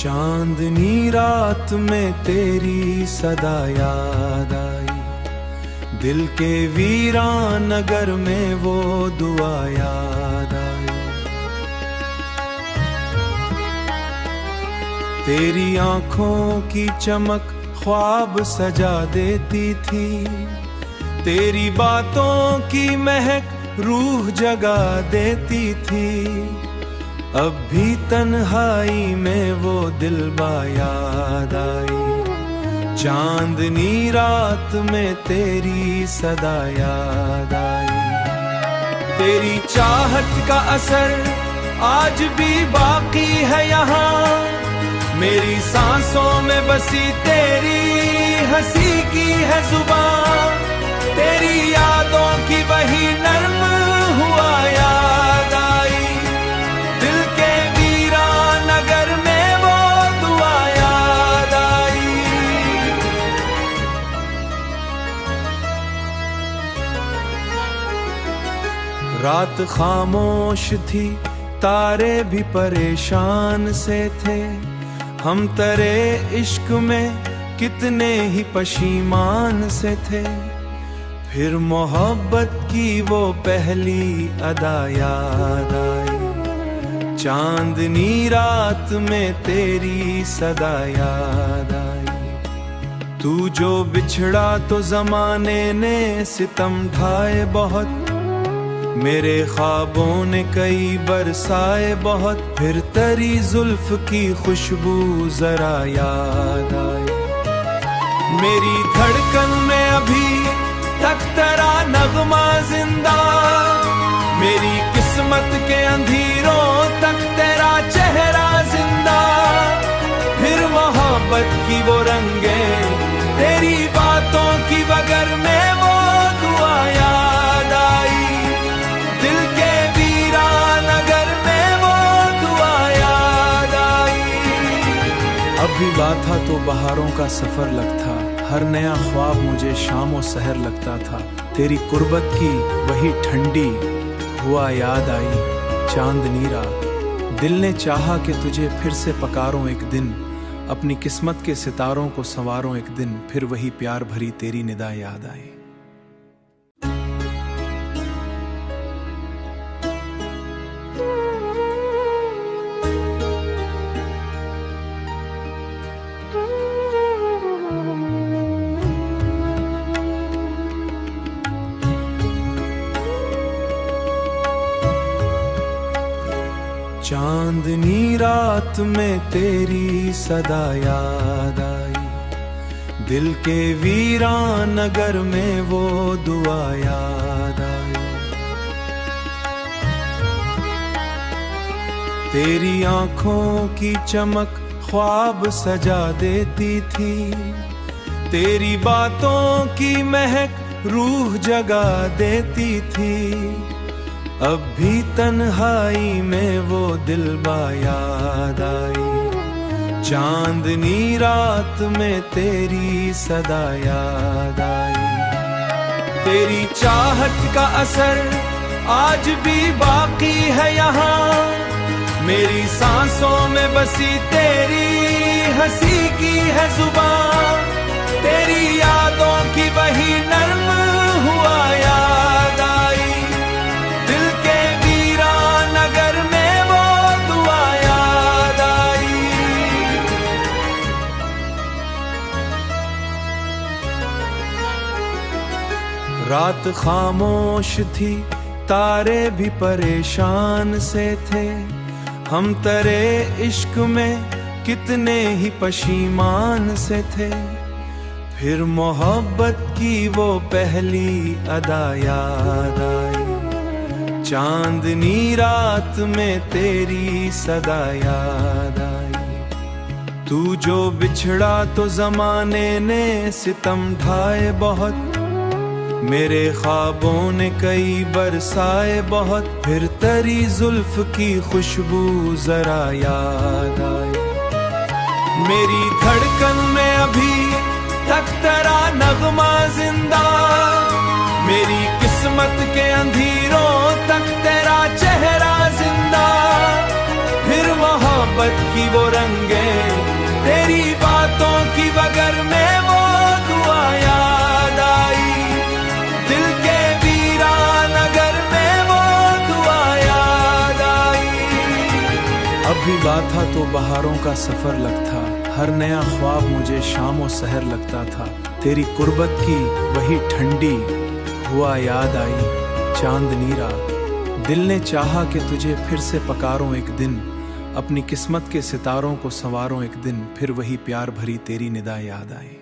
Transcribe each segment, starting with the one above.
चांदनी रात में तेरी सदा याद आई, दिल के वीरान नगर में वो दुआ याद आई। तेरी आंखों की चमक ख्वाब सजा देती थी, तेरी बातों की महक रूह जगा देती थी। अब भी तन्हाई में वो दिलबा याद आई, चांदनी रात में तेरी सदा याद आई। तेरी चाहत का असर आज भी बाकी है यहाँ, मेरी सांसों में बसी तेरी हंसी की है जुबान। तेरी यादों की वही नर्म हुआ याद आई, दिल के वीरान नगर में वो दुआ याद आई। रात खामोश थी, तारे भी परेशान से थे, हम तेरे इश्क में कितने ही पशीमान से थे। फिर मोहब्बत की वो पहली अदा याद आई, चांदनी रात में तेरी सदा याद आई। तू जो बिछड़ा तो जमाने ने सितम ढाए बहुत, मेरे ख्वाबों ने कई बरसाए बहुत। फिर तेरी जुल्फ की खुशबू जरा याद आई, मेरी धड़कन में अभी तक तेरा नगमा जिंदा, मेरी किस्मत के अंधेरों तक तेरा चेहरा जिंदा। फिर मोहब्बत की वो रंगे, तेरी बातों की बगर में वो दुआ याद आई, दिल के वीरान नगर में वो दुआ याद आई। अब भी बात तो बहारों का सफर लगता, हर नया ख्वाब मुझे शाम और सहर लगता था। तेरी कुर्बत की वही ठंडी हुआ याद आई, चांदनी रात। दिल ने चाहा कि तुझे फिर से पकारूं एक दिन, अपनी किस्मत के सितारों को संवारूं एक दिन। फिर वही प्यार भरी तेरी निदा याद आई। चांदनी रात में तेरी सदा याद आई, दिल के वीरान नगर में वो दुआ याद आई। तेरी आंखों की चमक ख्वाब सजा देती थी, तेरी बातों की महक रूह जगा देती थी। अब भी तन्हाई में वो दिलबा याद आई, चांदनी रात में तेरी सदा याद आई। तेरी चाहत का असर आज भी बाकी है यहाँ, मेरी सांसों में बसी तेरी हंसी की है जुबान। तेरी यादों की वही नर्म हुआ याद आई, दिल के वीरान नगर में वो दुआ याद आई। रात खामोश थी, तारे भी परेशान से थे, हम तेरे इश्क में कितने ही पशीमान से थे। फिर मोहब्बत की वो पहली अदा याद आई, चांदनी रात में तेरी सदा याद आई। तू जो बिछड़ा तो जमाने ने सितम ढाए बहुत, मेरे ख्वाबों ने कई बरसाए बहुत। फिर तेरी जुल्फ की खुशबू जरा याद आई, मेरी धड़कन में अभी तक तेरा नगमा जिंदा, मेरी किस्मत के अंधेरों तक तेरा चेहरा जिंदा। फिर मोहब्बत की वो रंगे बातों की वगर में वो दुआ याद आई, दिल के वीरानगर में वो दुआ याद आई। अभी बात था तो बहारों का सफर लगता, हर नया ख्वाब मुझे शाम और सहर लगता था। तेरी कुर्बत की वही ठंडी हुआ याद आई, चांदनी रात। दिल ने चाहा कि तुझे फिर से पकारूं एक दिन, अपनी किस्मत के सितारों को संवारूं एक दिन, फिर वही प्यार भरी तेरी निदा याद आई।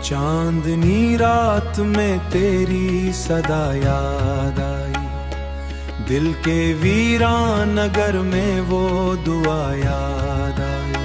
चांदनी रात में तेरी सदा याद आई, दिल के वीरानगर में वो दुआ याद आई।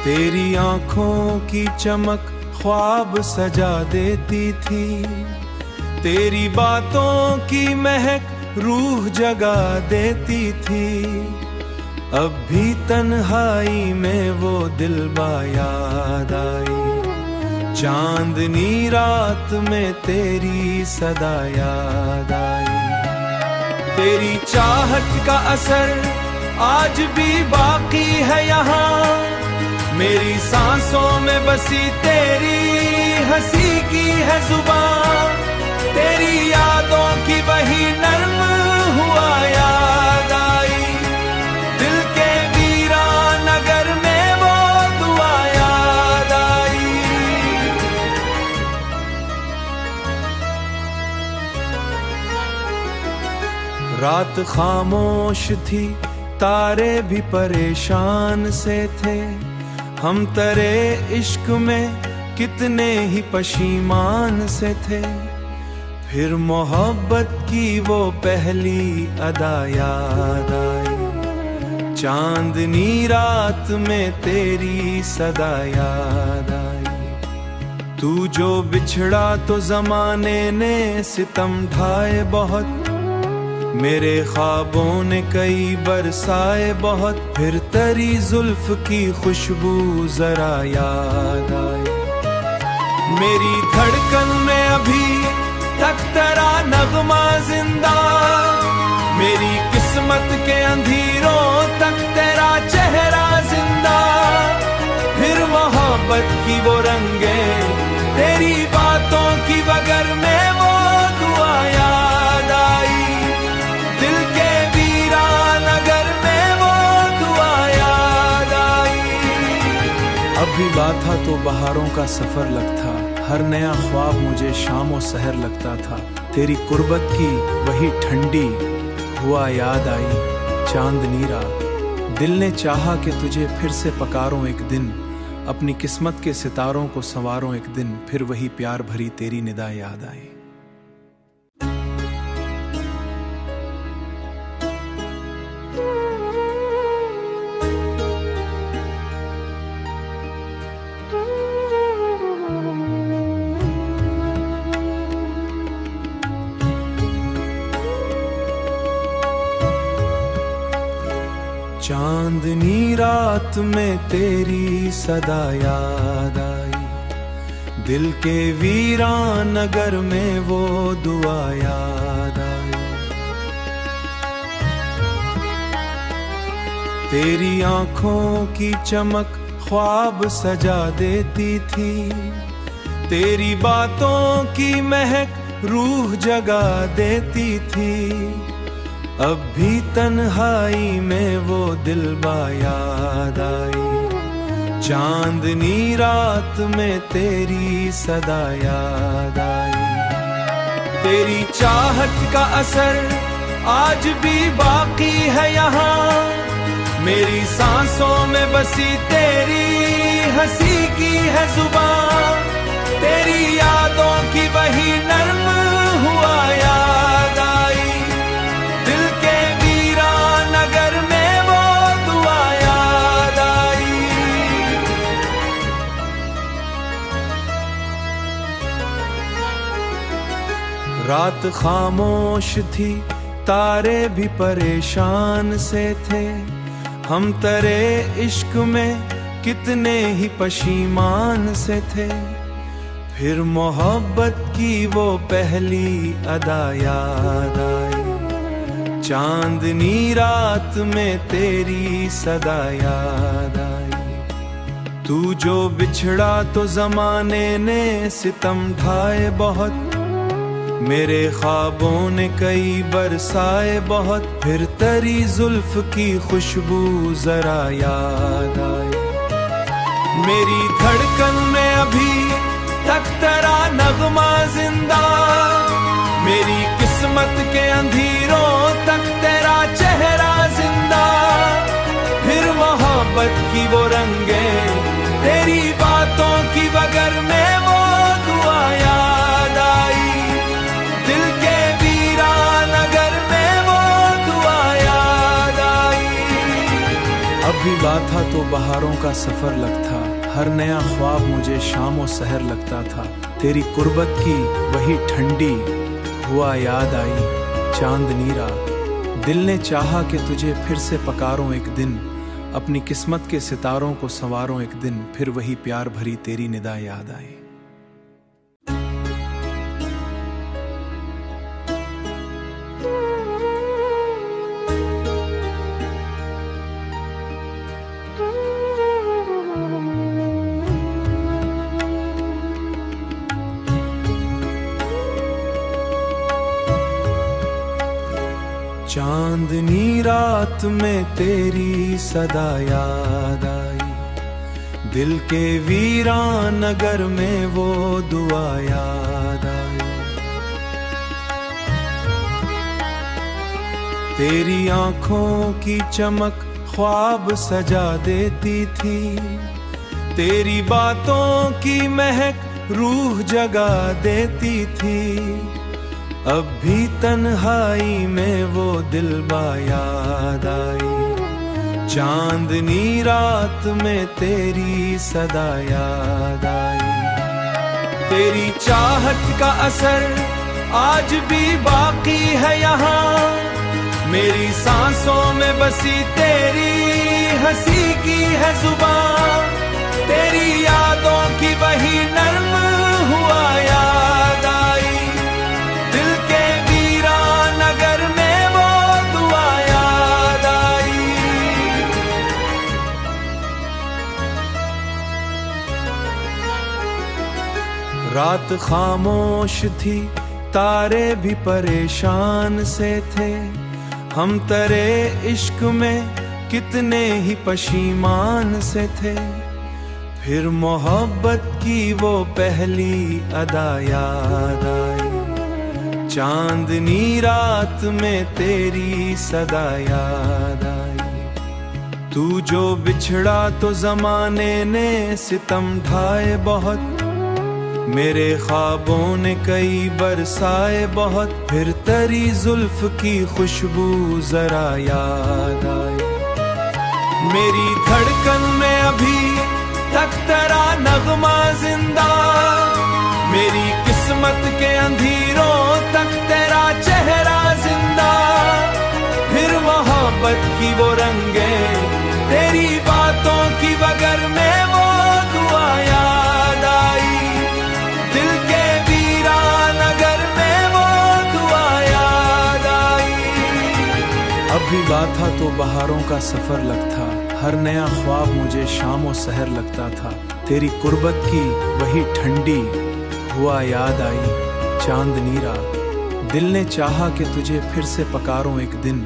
तेरी आंखों की चमक ख्वाब सजा देती थी, तेरी बातों की महक रूह जगा देती थी। अब भी तन्हाई में वो दिलबा याद आई, चांदनी रात में तेरी सदा याद आई। तेरी चाहत का असर आज भी बाकी है यहाँ, मेरी सांसों में बसी तेरी हंसी की है जुबान। तेरी यादों की वही नर्म हुआ याद आई, दिल के वीरानगर में वो दुआ याद आई। रात खामोश थी, तारे भी परेशान से थे, हम तरे इश्क में कितने ही पशीमान से थे। फिर मोहब्बत की वो पहली अदा याद आई, चांदनी रात में तेरी सदा याद आई। तू जो बिछड़ा तो जमाने ने सितम ढाए बहुत, मेरे ख्वाबों ने कई बरसाए बहुत। फिर तेरी जुल्फ की खुशबू जरा याद आई, मेरी धड़कन में अभी तक तेरा नगमा जिंदा, मेरी किस्मत के अंधेरों तक तेरा चेहरा जिंदा। फिर मोहब्बत की वो रंगे, तेरी बातों की वगर में वो दुआ याद आई, दिल के वीरानगर में वो दुआ याद आई। अभी बात था तो बहारों का सफर लगता, हर नया ख्वाब मुझे शाम और सहर लगता था। तेरी कुर्बत की वही ठंडी हुआ याद आई, चांदनी रात। दिल ने चाहा कि तुझे फिर से पकारूं एक दिन, अपनी किस्मत के सितारों को संवारूं एक दिन, फिर वही प्यार भरी तेरी निदा याद आई। चांदनी रात में तेरी सदा याद आई, दिल के वीरानगर में वो दुआ याद आई। तेरी आंखों की चमक ख्वाब सजा देती थी, तेरी बातों की महक रूह जगा देती थी। अब भी तन्हाई में वो दिलबा याद आई, चांदनी रात में तेरी सदा याद आई। तेरी चाहत का असर आज भी बाकी है यहाँ, मेरी सांसों में बसी तेरी हंसी की है जुबान। तेरी यादों की वही नर्म हुआ याद आई, दिल के वीरानगर में वो दुआ याद आई। रात खामोश थी, तारे भी परेशान से थे। हम तेरे इश्क में कितने ही पशीमान से थे। फिर मोहब्बत की वो पहली अदा याद आई, चांदनी रात में तेरी सदा याद आई। तू जो बिछड़ा तो जमाने ने सितम ढाए बहुत, मेरे ख्वाबों ने कई बरसाए बहुत। फिर तेरी जुल्फ की खुशबू जरा याद आई, मेरी धड़कन में अभी तक तेरा नगमा जिंदा। मेरी किस्मत के अंधेरों तक तेरा चेहरा जिंदा। फिर मोहब्बत की वो रंगे, तेरी बातों की बगर में वो दुआ याद आई। दिल के वीरान नगर में वो दुआ याद आई। अब भी बात तो बहारों का सफर लगता, हर नया ख्वाब मुझे शाम और सहर लगता था। तेरी कुर्बत की वही ठंडी हुआ याद आई, चांदनी रात। दिल ने चाहा कि तुझे फिर से पकारूं एक दिन, अपनी किस्मत के सितारों को संवारूं एक दिन। फिर वही प्यार भरी तेरी निदा याद आई। चांदनी रात में तेरी सदा याद आई, दिल के वीरान नगर में वो दुआ याद आई। तेरी आंखों की चमक ख्वाब सजा देती थी, तेरी बातों की महक रूह जगा देती थी। अब भी तन्हाई में वो दिलबा याद आई, चांदनी रात में तेरी सदा याद आई। तेरी चाहत का असर आज भी बाकी है यहाँ, मेरी सांसों में बसी तेरी हंसी की है जुबान। तेरी यादों की वही नर्म हुआ याद आई, दिल के वीरान नगर में वो दुआ याद आई। रात खामोश थी, तारे भी परेशान से थे। हम तेरे इश्क में कितने ही पशीमान से थे। फिर मोहब्बत की वो पहली अदा याद आई, चांदनी रात में तेरी सदा याद आई। तू जो बिछड़ा तो जमाने ने सितम ढाए बहुत, मेरे ख्वाबों ने कई बरसाए बहुत। फिर तेरी जुल्फ की खुशबू जरा याद आई, मेरी धड़कन में अभी तक तेरा नगमा जिंदा। मेरी किस्मत के अंधेरों तक तेरा चेहरा जिंदा। फिर मोहब्बत की वो रंगे, तेरी बातों की बगर में वो दुआ याद आई। दिल के वीरान नगर में वो दुआ याद आई। अब भी बात तो बहारों का सफर लगता, हर नया ख्वाब मुझे शाम और सहर लगता था। तेरी कुर्बत की वही ठंडी हुआ याद आई, चांदनी रात। दिल ने चाहा कि तुझे फिर से पकारूं एक दिन,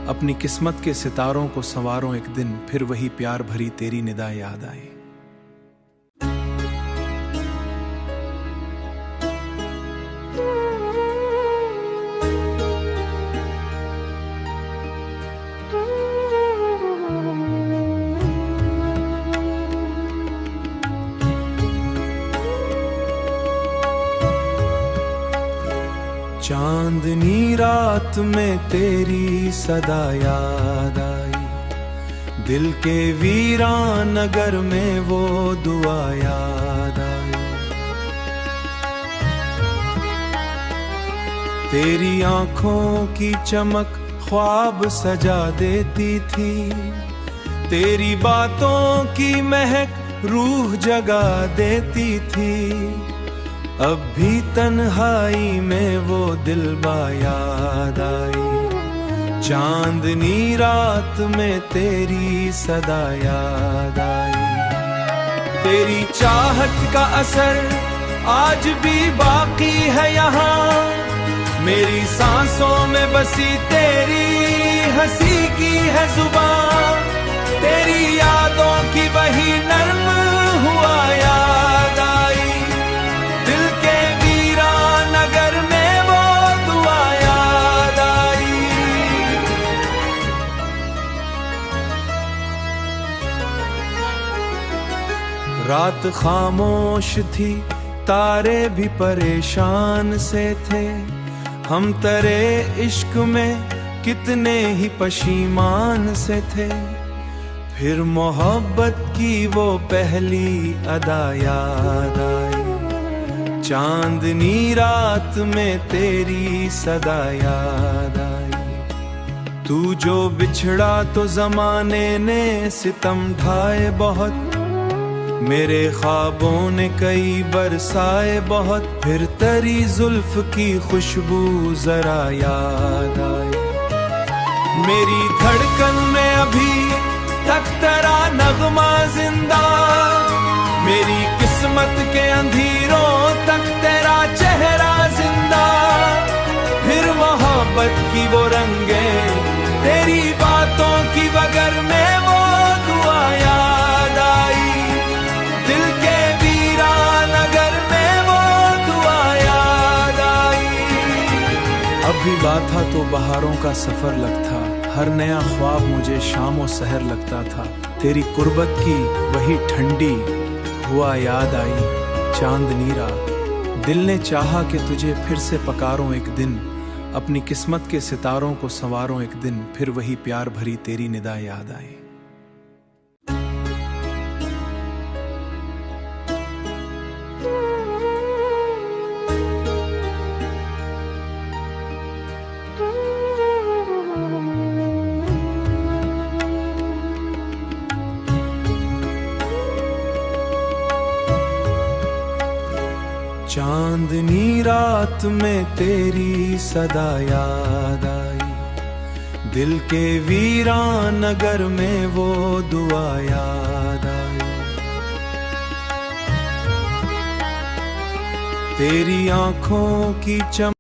अपनी किस्मत के सितारों को संवारूं एक दिन। फिर वही प्यार भरी तेरी निदा याद आई। चांदनी रात में तेरी सदा याद आई, दिल के वीरान नगर में वो दुआ याद आई। तेरी आंखों की चमक ख्वाब सजा देती थी, तेरी बातों की महक रूह जगा देती थी। अब भी तन्हाई में वो दिलबा याद आई, चांदनी रात में तेरी सदा याद आई। तेरी चाहत का असर आज भी बाकी है यहाँ, मेरी सांसों में बसी तेरी हंसी की है जुबान। तेरी यादों की वही नर्म हुआ याद आई, दिल के वीरान नगर में वो दुआ याद आई। रात खामोश थी, तारे भी परेशान से थे, हम तेरे इश्क में कितने ही पशीमान से थे। फिर मोहब्बत की वो पहली अदा याद आई, चांदनी रात में तेरी सदा याद आई। तू जो बिछड़ा तो जमाने ने सितम ढाए बहुत, मेरे ख्वाबों ने कई बरसाए बहुत। फिर तेरी जुल्फ की खुशबू जरा याद आई, मेरी धड़कन में अभी तक तेरा नगमा जिंदा, मेरी किस्मत के अंधेरों तक तेरा चेहरा जिंदा। फिर मोहब्बत की वो रंगे, तेरी बातों की बगर में वो दुआ याद आई, दिल के वीरान नगर में वो दुआ याद आई। अभी बात था तो बहारों का सफर लगता, हर नया ख्वाब मुझे शाम और सहर लगता था। तेरी कुर्बत की वही ठंडी हुआ याद आई, चांदनी रात। दिल ने चाहा कि तुझे फिर से पकारूं एक दिन, अपनी किस्मत के सितारों को संवारूं एक दिन। फिर वही प्यार भरी तेरी निदा याद आई। चांदनी रात में तेरी सदा याद आई, दिल के वीरान नगर में वो दुआ याद आई। तेरी आंखों की चमक